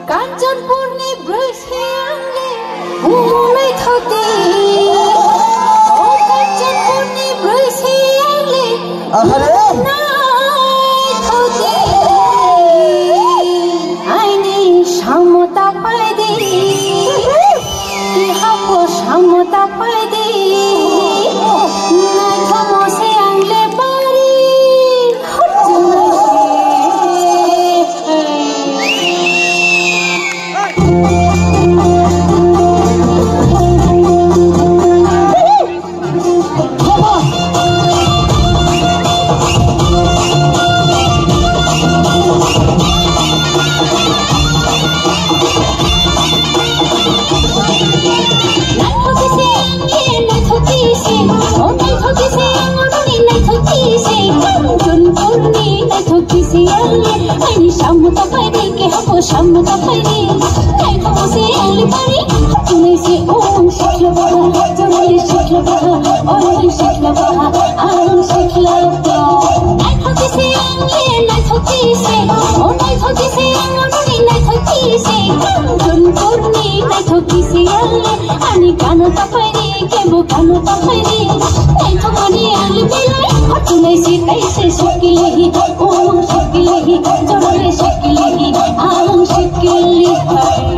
Kanchanpurni brushiangle umay thote o Kanchanpurni brushiangle umay thote aini samota pai de ihapo samota pai de nai thomo se angle pari Ani samota pai de ke hapo samota pai de nai thomo se angle pari tunai se om shikla baha jamali shikla baha oi shikla baha am shikla baha nai thoki se angle nai thoki se o nai thoki se angle nai thoki se Kanchanpurni nai thoki se angle ani kanata pai de ke bo kanata pai de nai thomani angle belai tunai se tai se shikile hi om shikile hi jamali shikile hi am shikile hai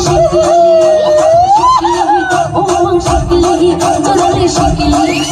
Shakili, জোরালে শিকলি